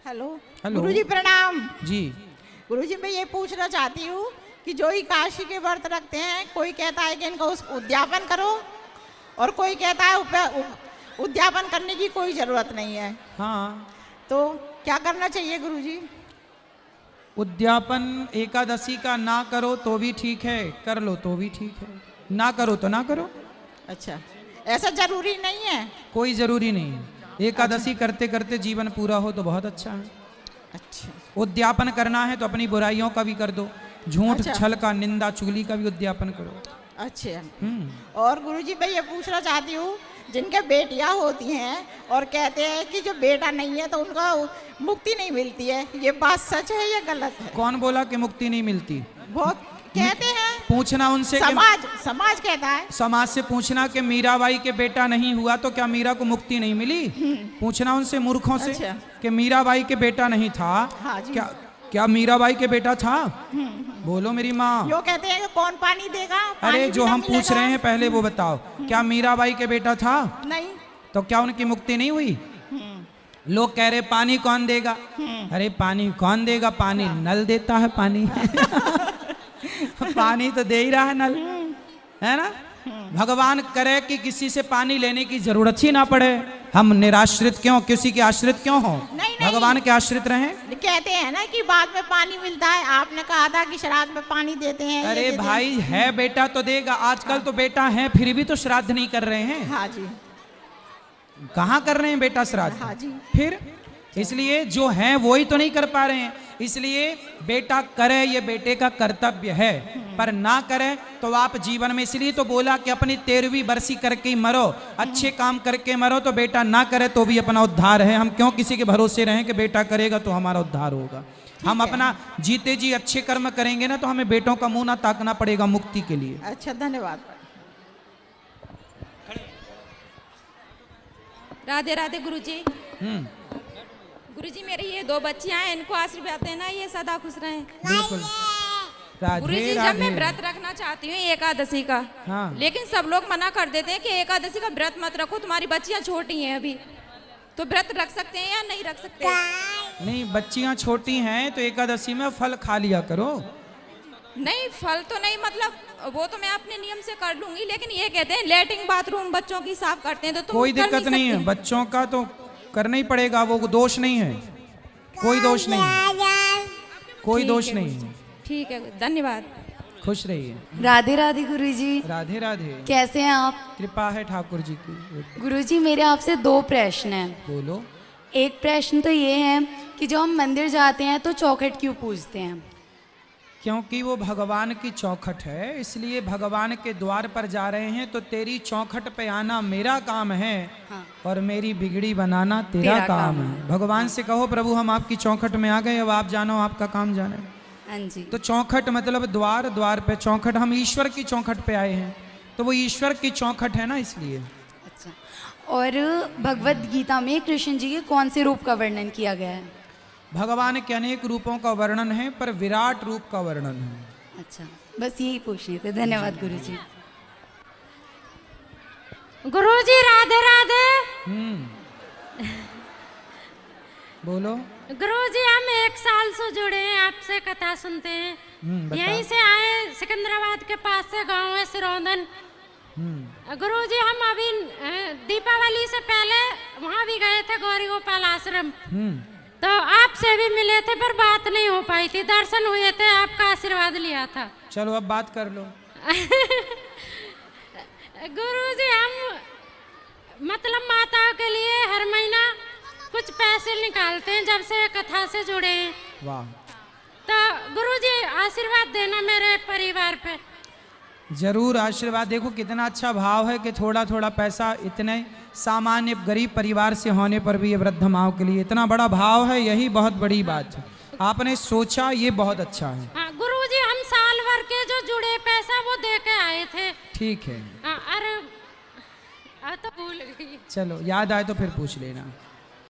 Hello. Hello. गुरुजी प्रणाम। जी। गुरुजी मैं ये पूछना चाहती हूँ कि जो ही काशी के व्रत रखते हैं, कोई कहता है कि इनका उद्यापन करो और कोई कहता है उद्यापन करने की कोई जरूरत नहीं है। हाँ, तो क्या करना चाहिए गुरुजी? उद्यापन एकादशी का ना करो तो भी ठीक है, कर लो तो भी ठीक है, ना करो तो ना करो। अच्छा, ऐसा जरूरी नहीं है? कोई जरूरी नहीं है। एकादशी करते करते जीवन पूरा हो तो बहुत अच्छा है। अच्छा। उद्यापन करना है तो अपनी बुराइयों का भी कर दो, झूठ अच्छा। छल का निंदा चुगली का भी उद्यापन करो। अच्छा। और गुरुजी मैं ये पूछना चाहती हूँ, जिनके बेटियां होती हैं और कहते हैं कि जो बेटा नहीं है तो उनका मुक्ति नहीं मिलती है, ये बात सच है या गलत है? कौन बोला कि मुक्ति नहीं मिलती? बहुत कहते हैं। पूछना उनसे समाज कहता है। समाज से पूछना कि मीराबाई के बेटा नहीं हुआ तो क्या मीरा को मुक्ति नहीं मिली? पूछना उनसे मूर्खों से। अच्छा। कि मीराबाई के बेटा नहीं था। हाँ जी। क्या मीराबाई के बेटा था? बोलो मेरी माँ। यो कहते हैं कि कौन पानी देगा? अरे जो हम पूछ रहे हैं पहले वो बताओ, क्या मीराबाई के बेटा था? नहीं। तो क्या उनकी मुक्ति नहीं हुई? लोग कह रहे पानी कौन देगा? अरे पानी कौन देगा? पानी नल देता है पानी। पानी तो दे ही रहा है नल, है ना? भगवान करे कि किसी से पानी लेने की जरूरत ही ना पड़े। हम निराश्रित क्यों, किसी के आश्रित क्यों हो? भगवान के आश्रित रहें। कहते हैं ना कि बाद में पानी मिलता है, आपने कहा था कि श्राद्ध में पानी देते हैं। अरे भाई है बेटा तो देगा। आजकल तो बेटा है फिर भी तो श्राद्ध नहीं कर रहे हैं। हाँ जी। कहाँ कर रहे हैं बेटा श्राद्ध? हाँ जी। फिर इसलिए जो है वो ही तो नहीं कर पा रहे हैं। इसलिए बेटा करे, ये बेटे का कर्तव्य है, पर ना करे तो आप जीवन में, इसलिए तो बोला कि अपनी 13वीं बरसी करके ही मरो, अच्छे काम करके मरो। तो बेटा ना करे तो भी अपना उद्धार है। हम क्यों किसी के भरोसे रहें कि बेटा करेगा तो हमारा उद्धार होगा? हम अपना जीते जी अच्छे कर्म करेंगे ना तो हमें बेटों का मुंह ना ताकना पड़ेगा मुक्ति के लिए। अच्छा, धन्यवाद। राधे राधे गुरुजी। गुरुजी मेरी ये 2 बच्चियां हैं, इनको आशीर्वाद देना, ये सदा खुश रहें। बिल्कुल। गुरुजी जब मैं व्रत रखना चाहती हूँ एकादशी का, हाँ। लेकिन सब लोग मना कर देते हैं कि एकादशी का व्रत मत रखो, तुम्हारी बच्चियां छोटी हैं अभी, तो व्रत रख सकते हैं या नहीं रख सकते? नहीं, बच्चियां छोटी हैं तो एकादशी में फल खा लिया करो। नहीं, फल तो नहीं, मतलब वो तो मैं अपने नियम से कर लूंगी, लेकिन ये कहते हैं लेटरिन बाथरूम बच्चों की साफ करते हैं तो तुम कोई दिक्कत नहीं है, बच्चों का तो करना ही पड़ेगा, वो दोष नहीं है, कोई दोष नहीं है, कोई दोष नहीं है। ठीक है, धन्यवाद। खुश रहिए। राधे राधे गुरुजी। राधे राधे। कैसे हैं आप? कृपा है ठाकुर जी की। गुरुजी मेरे आपसे 2 प्रश्न हैं। बोलो। एक प्रश्न तो ये है कि जब हम मंदिर जाते हैं तो चौखट क्यों पूजते हैं? क्योंकि वो भगवान की चौखट है, इसलिए भगवान के द्वार पर जा रहे हैं तो तेरी चौखट पे आना मेरा काम है। हाँ। और मेरी बिगड़ी बनाना तेरा काम है। भगवान से कहो प्रभु हम आपकी चौखट में आ गए, अब आप जानो आपका काम जाने। हाँ जी। तो चौखट मतलब द्वार, द्वार पे चौखट, हम ईश्वर की चौखट पे आए हैं तो वो ईश्वर की चौखट है ना, इसलिए। अच्छा। और भगवत गीता में कृष्ण जी के कौन से रूप का वर्णन किया गया है? भगवान के अनेक रूपों का वर्णन है पर विराट रूप का वर्णन है। अच्छा, बस यही पूछने थे। धन्यवाद गुरुजी। गुरुजी राधे राधे। बोलो। गुरुजी हम 1 साल से जुड़े हैं, आपसे कथा सुनते हैं। यहीं से आए, सिकंदराबाद के पास से गांव है सिरौंदन। गुरुजी हम अभी दीपावली से पहले वहाँ भी गए थे, गौरी गोपाल आश्रम। तो आपसे भी मिले थे पर बात नहीं हो पाई थी, दर्शन हुए थे, आपका आशीर्वाद लिया था। चलो अब बात कर लो। गुरुजी हम मतलब माताओं के लिए हर महीना कुछ पैसे निकालते हैं जब से कथा से जुड़े हैं। वाह। तो गुरुजी आशीर्वाद देना मेरे परिवार पे। जरूर आशीर्वाद। देखो कितना अच्छा भाव है कि थोड़ा थोड़ा पैसा, इतने सामान्य गरीब परिवार से होने पर भी ये वृद्ध माओं के लिए इतना बड़ा भाव है, यही बहुत बड़ी बात है। आपने सोचा, ये बहुत अच्छा है। हाँ गुरुजी हम साल भर के जो जुड़े पैसा वो दे के आए थे। ठीक है। अरे तो भूल गई। चलो याद आए तो फिर पूछ लेना।